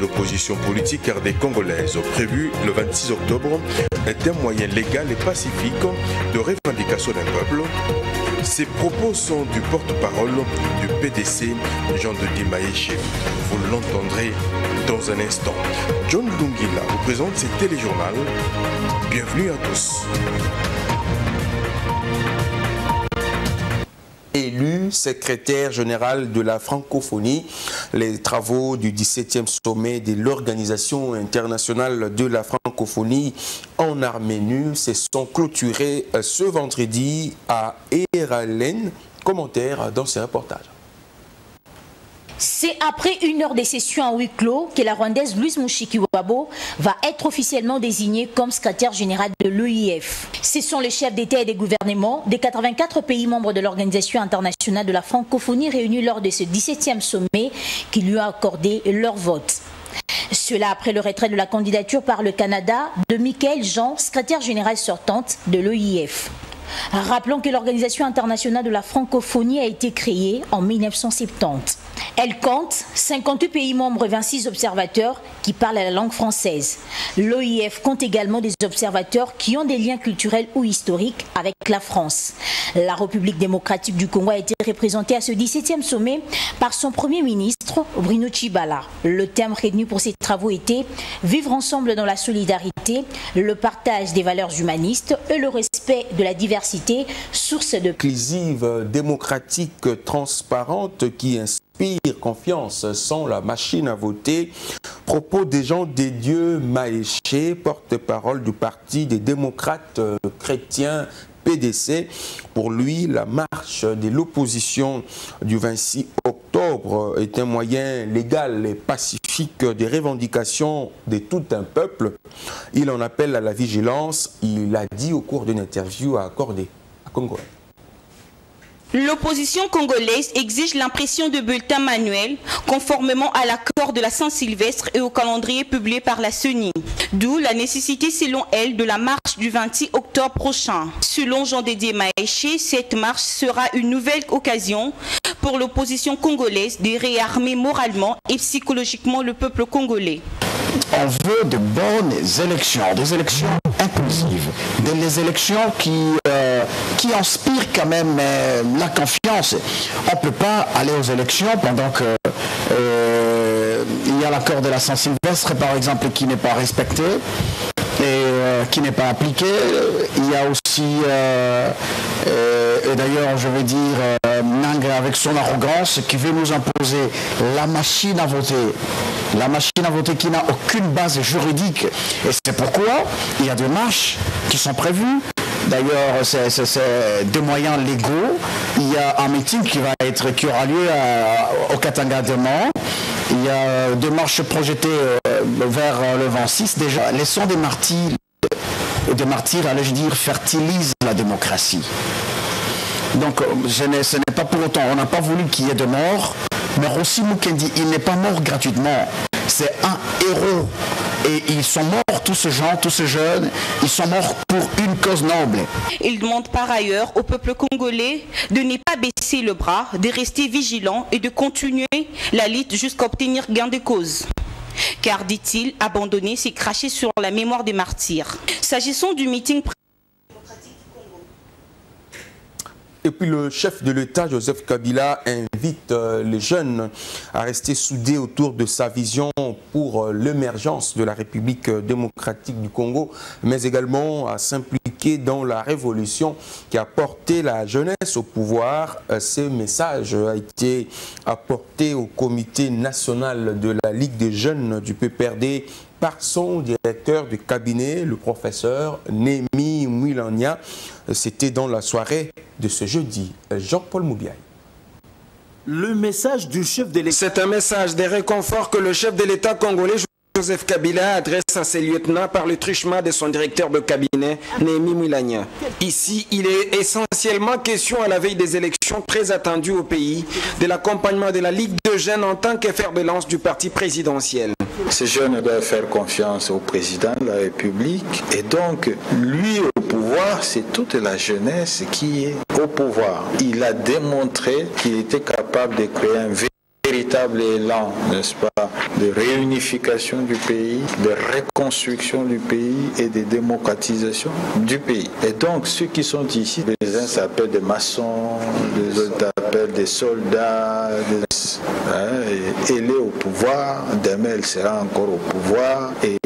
l'opposition politique RD congolaise, prévu le 26 octobre, est un moyen légal et pacifique de revendication d'un peuple. Ces propos sont du porte-parole du PDC, Jean de Dimaïché. Vous l'entendrez dans un instant. John Lungila vous présente ce téléjournal. Bienvenue à tous. Élu secrétaire général de la francophonie, les travaux du 17e sommet de l'Organisation internationale de la francophonie en Arménie se sont clôturés ce vendredi à Eralen. Commentaire dans ce reportage. C'est après une heure de session à huis clos que la Rwandaise Louise Mushikiwabo va être officiellement désignée comme secrétaire générale de l'OIF. Ce sont les chefs d'État et des gouvernements des 84 pays membres de l'Organisation internationale de la francophonie réunis lors de ce 17e sommet qui lui ont accordé leur vote. Cela après le retrait de la candidature par le Canada de Michael Jean, secrétaire générale sortante de l'OIF. Rappelons que l'Organisation internationale de la francophonie a été créée en 1970. Elle compte 58 pays membres et 26 observateurs qui parlent la langue française. L'OIF compte également des observateurs qui ont des liens culturels ou historiques avec la France. La République démocratique du Congo a été représentée à ce 17e sommet par son Premier ministre, Bruno Tshibala. Le thème retenu pour ces travaux était « Vivre ensemble dans la solidarité, le partage des valeurs humanistes et le respect de la diversité, source de... » Inclusive, démocratique, transparente qui inspire confiance sans la machine à voter. Propos des gens des dieux Maéché, porte-parole du Parti des démocrates chrétiens PDC. Pour lui, la marche de l'opposition du 26 octobre est un moyen légal et pacifique de revendication de tout un peuple. Il en appelle à la vigilance. Il l'a dit au cours d'une interview accordée à Congo. L'opposition congolaise exige l'impression de bulletins manuels conformément à l'accord de la Saint-Sylvestre et au calendrier publié par la CENI. D'où la nécessité selon elle de la marche du 26 octobre prochain. Selon Jean-Dédié Maéché, cette marche sera une nouvelle occasion pour l'opposition congolaise de réarmer moralement et psychologiquement le peuple congolais. On veut de bonnes élections, des élections inclusives, des élections qui inspirent quand même la confiance. On ne peut pas aller aux élections pendant que il y a l'accord de la Saint-Sylvestre, par exemple, qui n'est pas respecté et qui n'est pas appliqué. Il y a aussi, et d'ailleurs je vais dire, Nanga avec son arrogance qui veut nous imposer la machine à voter. La machine à voter qui n'a aucune base juridique. Et c'est pourquoi il y a des marches qui sont prévues. D'ailleurs, c'est des moyens légaux. Il y a un meeting qui aura lieu au Katanga demain. Il y a des marches projetées vers le 26. Déjà, les sons des martyrs, allais-je dire, fertilisent la démocratie. Donc, ce n'est pas pour autant, on n'a pas voulu qu'il y ait de morts. Mais Rossi Mukendi, il n'est pas mort gratuitement. C'est un héros. Et ils sont morts, tous ces gens, tous ces jeunes, ils sont morts pour une cause noble. Il demande par ailleurs au peuple congolais de ne pas baisser le bras, de rester vigilant et de continuer la lutte jusqu'à obtenir gain de cause. Car, dit-il, abandonner, c'est cracher sur la mémoire des martyrs. S'agissant du meeting... Et puis le chef de l'État, Joseph Kabila, invite les jeunes à rester soudés autour de sa vision pour l'émergence de la République démocratique du Congo, mais également à s'impliquer dans la révolution qui a porté la jeunesse au pouvoir. Ce message a été apporté au comité national de la Ligue des jeunes du PPRD par son directeur de cabinet, le professeur Némi Mwilania. C'était dans la soirée de ce jeudi. Jean-Paul Moubiaï. Le message du chef de l'État. C'est un message de réconfort que le chef de l'État congolais, Joseph Kabila, adresse à ses lieutenants par le truchement de son directeur de cabinet, Némi Mwilania. Ici, il est essentiellement question à la veille des élections très attendues au pays, de l'accompagnement de la Ligue de jeunes en tant que fer de lance du parti présidentiel. Ces jeunes doivent faire confiance au président de la République et donc lui au pouvoir, c'est toute la jeunesse qui est au pouvoir. Il a démontré qu'il était capable de créer un véritable élan, n'est-ce pas, de réunification du pays, de reconstruction du pays et de démocratisation du pays. Et donc, ceux qui sont ici, les uns s'appellent des maçons, les autres s'appellent des soldats, elle est au pouvoir, demain elle sera encore au pouvoir et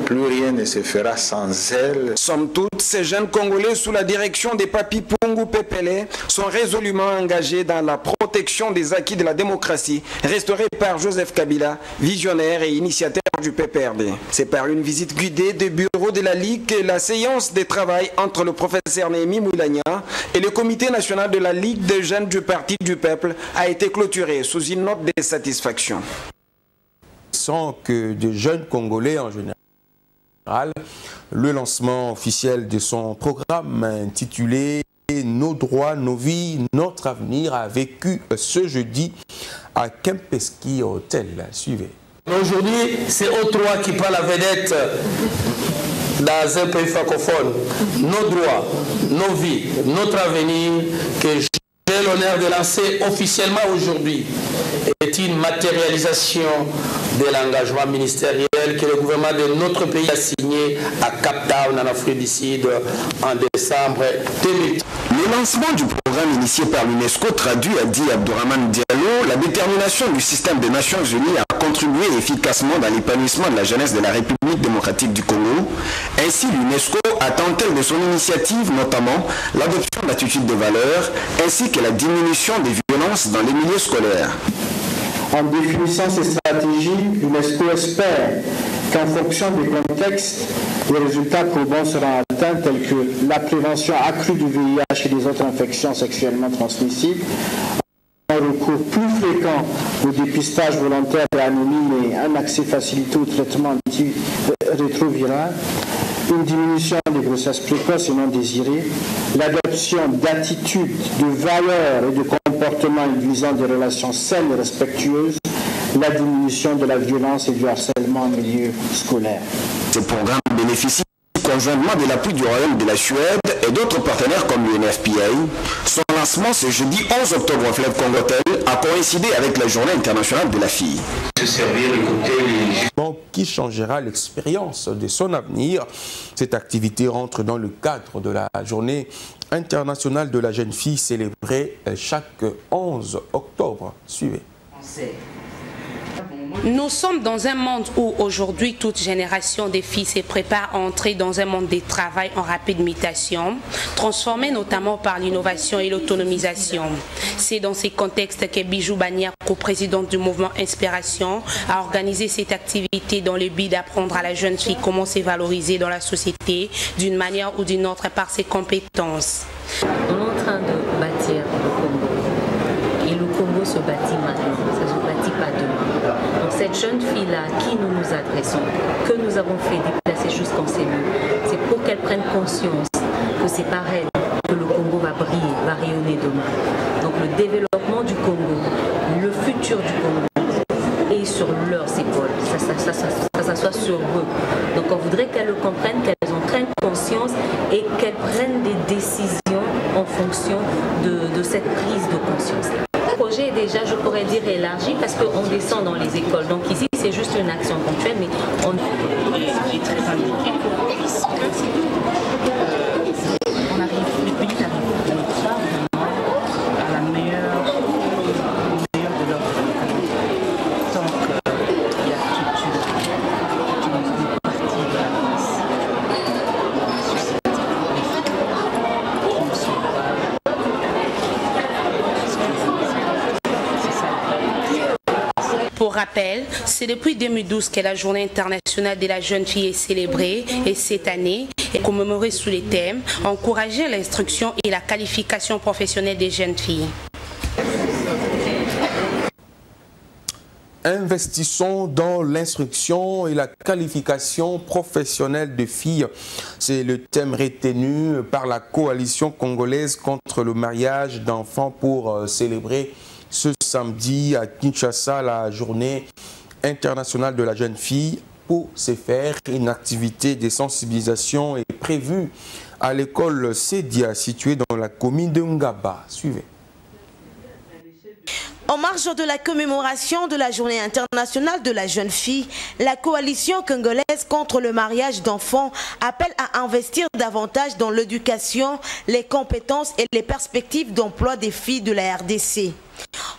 plus rien ne se fera sans elle. Somme toute, ces jeunes Congolais sous la direction des Papi Pungu Pepele sont résolument engagés dans la protection des acquis de la démocratie restaurée par Joseph Kabila, visionnaire et initiateur du PPRD. C'est par une visite guidée des bureaux de la Ligue que la séance de travail entre le professeur Némi Moulagna et le comité national de la Ligue des jeunes du Parti du Peuple a été clôturée sous une note de satisfaction. Sans que de jeunes Congolais en général, le lancement officiel de son programme intitulé « Nos droits, nos vies, notre avenir » a vécu ce jeudi à Kempeski Hotel. Suivez. Aujourd'hui, c'est O3 qui prend la vedette dans un pays francophone. Nos droits, nos vies, notre avenir, que j'ai l'honneur de lancer officiellement aujourd'hui, est une matérialisation de l'engagement ministériel que le gouvernement de notre pays a signé à Cap Town, en Afrique du Sud, en décembre 2000. Le lancement du programme initié par l'UNESCO traduit, a dit Abdourahmane Diallo, la détermination du système des Nations Unies à contribuer efficacement dans l'épanouissement de la jeunesse de la République démocratique du Congo. Ainsi, l'UNESCO attend-elle de son initiative, notamment l'adoption d'attitudes de valeurs, ainsi que la diminution des violences dans les milieux scolaires. En définissant ces stratégies, l'UNESCO espère qu'en fonction des contextes, les résultats probants seront atteints tels que la prévention accrue du VIH et des autres infections sexuellement transmissibles, un recours plus fréquent au dépistage volontaire et anonyme et un accès facilité au traitement antirétroviral, une diminution des grossesses précoces et non désirées, l'adoption d'attitudes, de valeurs et de comportements induisant des relations saines et respectueuses, la diminution de la violence et du harcèlement en milieu scolaire. Ce programme bénéficie conjointement de l'appui du Royaume de la Suède et d'autres partenaires comme l'UNFPA. Son lancement ce jeudi 11 octobre au Fleuve Congotel a coïncidé avec la Journée internationale de la fille. Qui changera l'expérience de son avenir. Cette activité rentre dans le cadre de la Journée internationale de la jeune fille célébrée chaque 11 octobre. Suivez. Nous sommes dans un monde où aujourd'hui toute génération de filles se prépare à entrer dans un monde du travail en rapide mutation, transformé notamment par l'innovation et l'autonomisation. C'est dans ces contextes que Bijou Banière, co-présidente du mouvement Inspiration, a organisé cette activité dans le but d'apprendre à la jeune fille comment se valoriser dans la société d'une manière ou d'une autre par ses compétences. On est en train de bâtir le Congo. Et le Congo se bâtit maintenant, ça ne se bâtit pas demain. Donc cette jeune fille-là, qui nous nous adressons, que nous avons fait déplacer jusqu'en cellule, c'est pour qu'elle prenne conscience que c'est par elle que le Congo va briller, va rayonner demain. Donc le développement du Congo, le futur du Congo est sur leurs épaules, ça s'assoit sur eux. Donc on voudrait qu'elles le comprennent, qu'elles en prennent conscience et qu'elles prennent des décisions en fonction de cette prise de conscience. Le projet est déjà, je pourrais dire, élargi parce qu'on descend dans les écoles. Donc ici, c'est juste une action ponctuelle, mais on est très impliqué. On arrive, le pays arrive à la meilleure de leur donc il y a toute une partie de la race, la société, les filles qui ne sont pas. Pour rappel, c'est depuis 2012 que la Journée internationale de la jeune fille est célébrée et cette année est commémorée sous les thèmes « Encourager l'instruction et la qualification professionnelle des jeunes filles ». Investissons dans l'instruction et la qualification professionnelle des filles. C'est le thème retenu par la coalition congolaise contre le mariage d'enfants pour célébrer ce samedi à Kinshasa la journée internationale de la jeune fille. Pour ce faire, une activité de sensibilisation est prévue à l'école Sédia située dans la commune de Ngaba. Suivez. En marge de la commémoration de la Journée internationale de la jeune fille, la coalition congolaise contre le mariage d'enfants appelle à investir davantage dans l'éducation, les compétences et les perspectives d'emploi des filles de la RDC.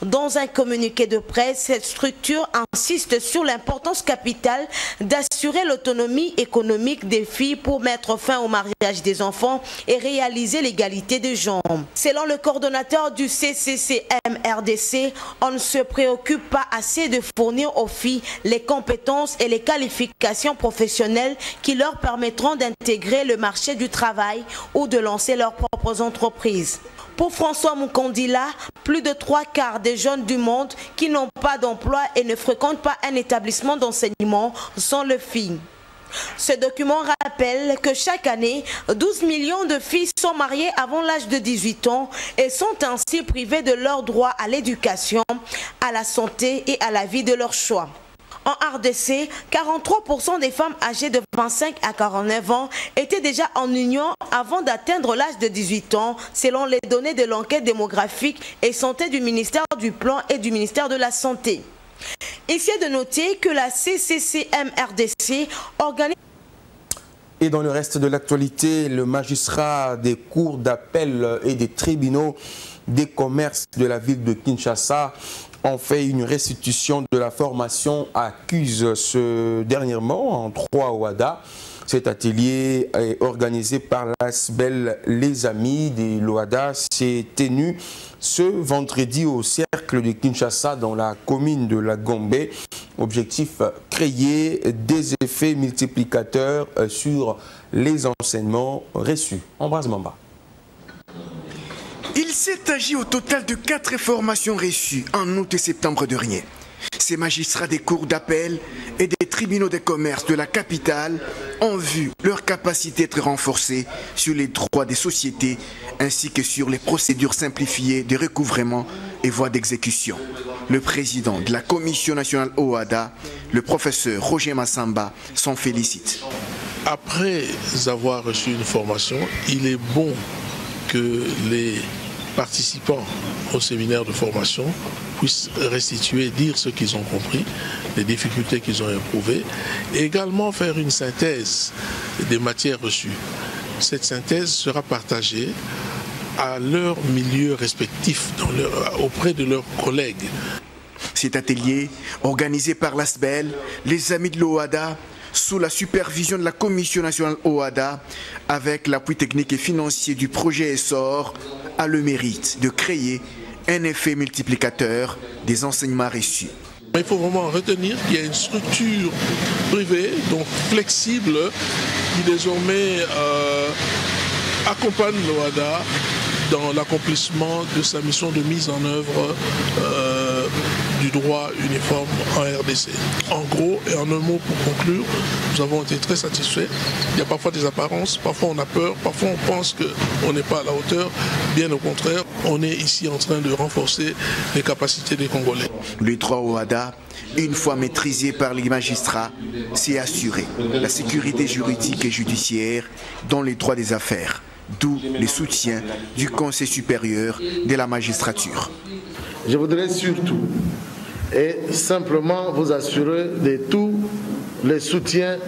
Dans un communiqué de presse, cette structure insiste sur l'importance capitale d'assurer l'autonomie économique des filles pour mettre fin au mariage des enfants et réaliser l'égalité des genres. Selon le coordonnateur du CCCM-RDC, on ne se préoccupe pas assez de fournir aux filles les compétences et les qualifications professionnelles qui leur permettront d'intégrer le marché du travail ou de lancer leurs propres entreprises. Pour François Mukondila, plus de 3/4 des jeunes du monde qui n'ont pas d'emploi et ne fréquentent pas un établissement d'enseignement sont les filles. Ce document rappelle que chaque année, 12 millions de filles sont mariées avant l'âge de 18 ans et sont ainsi privées de leur droit à l'éducation, à la santé et à la vie de leur choix. En RDC, 43% des femmes âgées de 25 à 49 ans étaient déjà en union avant d'atteindre l'âge de 18 ans, selon les données de l'enquête démographique et santé du ministère du Plan et du ministère de la Santé. Ici est de noter que la CCCM-RDC organise... Et dans le reste de l'actualité, le magistrat des cours d'appel et des tribunaux des commerces de la ville de Kinshasa ont fait une restitution de la formation accuse ce dernièrement en 3 OADA. Cet atelier est organisé par l'ASBEL Les Amis des l'OADA. s'est tenu ce vendredi au cercle de Kinshasa dans la commune de la Gombe. Objectif, créer des effets multiplicateurs sur les enseignements reçus. Embrasse Mamba. Il s'est agi au total de 4 formations reçues en août et septembre dernier. Ces magistrats des cours d'appel et des tribunaux des commerces de la capitale ont vu leur capacité être renforcée sur les droits des sociétés ainsi que sur les procédures simplifiées de recouvrement et voies d'exécution. Le président de la Commission nationale OADA, le professeur Roger Massamba, s'en félicite. Après avoir reçu une formation, il est bon que les participants au séminaire de formation puissent restituer, dire ce qu'ils ont compris, les difficultés qu'ils ont éprouvées, et également faire une synthèse des matières reçues. Cette synthèse sera partagée à leur milieu respectif, auprès de leurs collègues. Cet atelier, organisé par l'ASBEL, les Amis de l'OADA, sous la supervision de la Commission nationale OADA, avec l'appui technique et financier du projet Essor, a le mérite de créer un effet multiplicateur des enseignements reçus. Il faut vraiment retenir qu'il y a une structure privée, donc flexible, qui désormais accompagne l'OADA dans l'accomplissement de sa mission de mise en œuvre du droit uniforme en RDC. En gros, et en un mot pour conclure, nous avons été très satisfaits. Il y a parfois des apparences, parfois on a peur, parfois on pense qu'on n'est pas à la hauteur. Bien au contraire, on est ici en train de renforcer les capacités des Congolais. Les 3 OADA, une fois maîtrisés par les magistrats, c'est assurer la sécurité juridique et judiciaire dans les droits des affaires, d'où le soutien du Conseil supérieur de la magistrature. Je voudrais surtout et simplement vous assurer de tout le soutien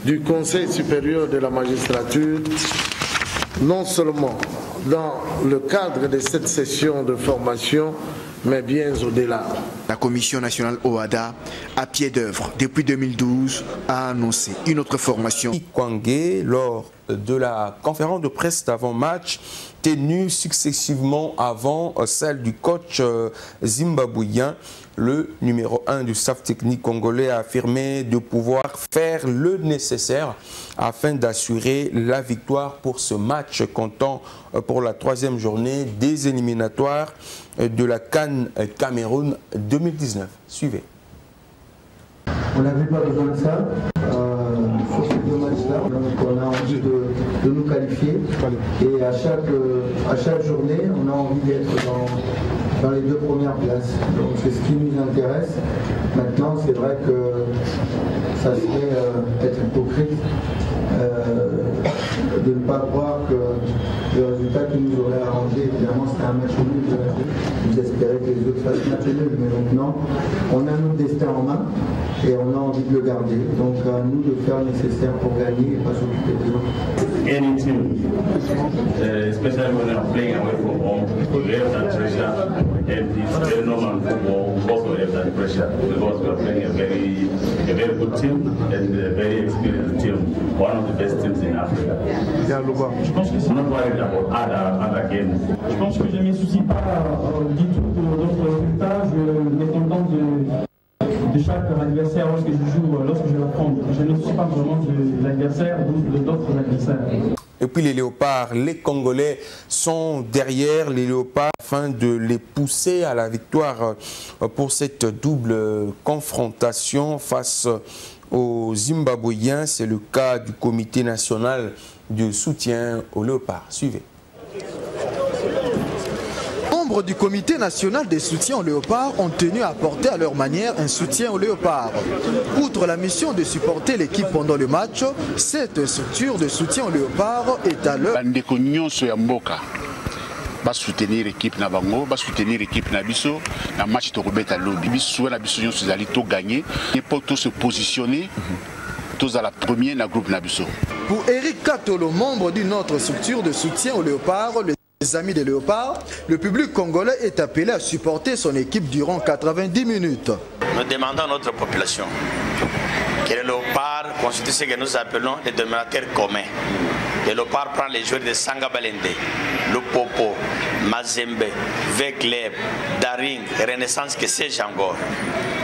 du Conseil supérieur de la magistrature, non seulement dans le cadre de cette session de formation, mais bien au-delà. La Commission nationale OADA, à pied d'œuvre depuis 2012, a annoncé une autre formation. Kwangé, lors de la conférence de presse d'avant-match, tenue successivement avant celle du coach zimbabwéen, le numéro 1 du staff technique congolais a affirmé de pouvoir faire le nécessaire afin d'assurer la victoire pour ce match comptant pour la 3e journée des éliminatoires de la CAN Cameroun 2019. Suivez. On n'avait pas besoin de ça. Sur ces 2 matchs-là, on a envie de nous qualifier. Et à chaque journée, on a envie d'être dans les 2 premières places. Donc c'est ce qui nous intéresse. Maintenant, c'est vrai que ça serait être hypocrite de ne pas croire que le résultat qui nous aurait arrangé, évidemment, c'était un match nul. Vous espérez que les autres fassent match nul, mais maintenant, on a notre destin en main et on a envie de le garder. Donc, à nous de faire le nécessaire pour gagner et pas s'occuper des autres. Any team, especially when they're playing away from home, they have that pressure, and it's very normal in football. We also have that pressure because we are playing a very good team and a very experienced team, one of the best teams in Africa. Je pense que I'm not worried about other games. Je pense que je ne me soucie pas du tout de d'autres résultats. Je me contente de chaque adversaire lorsque je joue, lorsque je l'affronte. Je ne suis pas vraiment de l'adversaire ou d'autres adversaires. Et puis les léopards, les Congolais sont derrière les léopards afin de les pousser à la victoire pour cette double confrontation face aux Zimbabwéens. C'est le cas du comité national de soutien aux léopards. Suivez. Membres du comité national de soutien aux léopards ont tenu à apporter à leur manière un soutien aux léopards. Outre la mission de supporter l'équipe pendant le match, cette structure de soutien aux léopards est à l'heure. Va soutenir l'équipe na bango, va soutenir l'équipe na biso, na match to rebeta lobby. Biso na biso nyonso zali to gagner, et pour tout se positionner, tous à la première na groupe na biso. Pour Eric Katolo, membre d'une autre structure de soutien aux léopards, les amis des léopards, le public congolais est appelé à supporter son équipe durant 90 minutes. Nous demandons à notre population que les léopards constituent ce que nous appelons les dominateurs communs. Le léopard prend les joueurs de Sanga Balende, Lupopo, Mazembe, Vecleb, Daring, Renaissance, que c'est Jangor.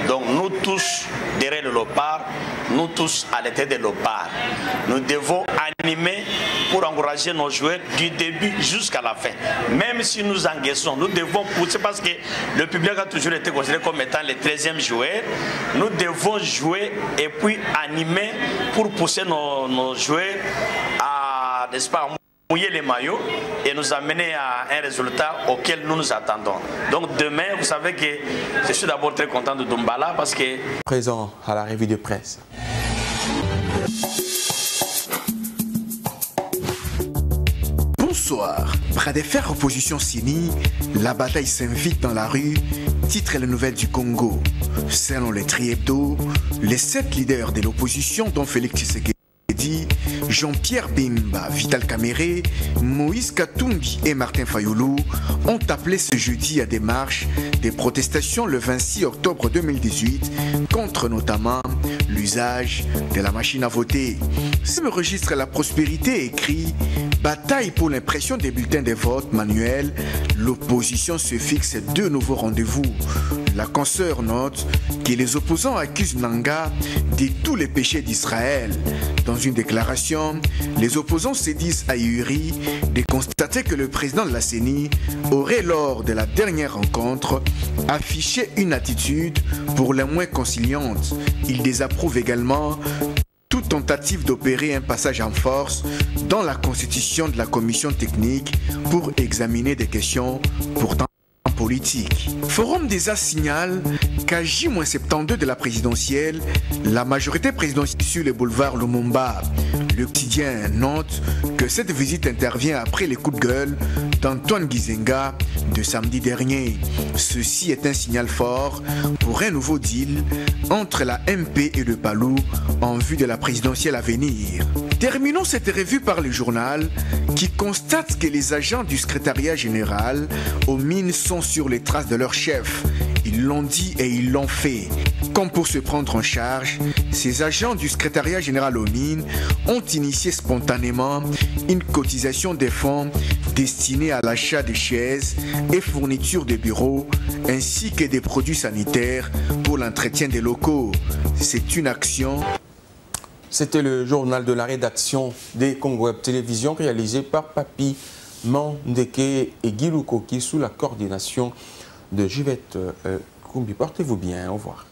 Donc nous tous, derrière le léopard, nous tous à l'état des léopards, nous devons animer pour encourager nos joueurs du début jusqu'à la fin. Même si nous engageons, nous devons pousser parce que le public a toujours été considéré comme étant le 13e joueur. Nous devons jouer et puis animer pour pousser nos joueurs à, n'est-ce pas, mouiller les maillots et nous amener à un résultat auquel nous nous attendons. Donc demain, vous savez que je suis d'abord très content de Doumbala parce que... Présent à la revue de presse. Bonsoir. Bras de fer opposition Sini, la bataille s'invite dans la rue, titre les nouvelles du Congo. Selon les Tri-Hebdo, les 7 leaders de l'opposition dont Félix Tshisekedi, Jean-Pierre Bemba, Vital Kamerhe, Moïse Katumbi et Martin Fayulu ont appelé ce jeudi à des marches, des protestations le 26 octobre 2018 contre notamment l'usage de la machine à voter. Ce registre La Prospérité écrit « Bataille pour l'impression des bulletins de vote manuels, l'opposition se fixe 2 nouveaux rendez-vous. » La consoeur note que les opposants accusent Nanga de tous les péchés d'Israël. Dans une déclaration, les opposants se disent ahuris de constater que le président de la CENI aurait, lors de la dernière rencontre, affiché une attitude pour le moins conciliante. Il désapprouvent également toute tentative d'opérer un passage en force dans la constitution de la commission technique pour examiner des questions pourtant politique. Forum des As signale qu'à J-72 de la présidentielle, la majorité présidentielle sur le boulevard Lumumba. Le quotidien note que cette visite intervient après les coups de gueule d'Antoine Gizenga de samedi dernier. Ceci est un signal fort pour un nouveau deal entre la MP et le Palou en vue de la présidentielle à venir. Terminons cette revue par le journal qui constate que les agents du secrétariat général aux mines sont sur les traces de leur chef. Ils l'ont dit et ils l'ont fait. Comme pour se prendre en charge, ces agents du secrétariat général aux mines ont initié spontanément une cotisation des fonds destinés à l'achat de chaises et fournitures de bureaux ainsi que des produits sanitaires pour l'entretien des locaux. C'est une action... C'était le journal de la rédaction des Congo Web Télévision réalisé par Papi Mandeke et Guy Lukoki sous la coordination de Jivette Koumbi. Portez-vous bien, au revoir.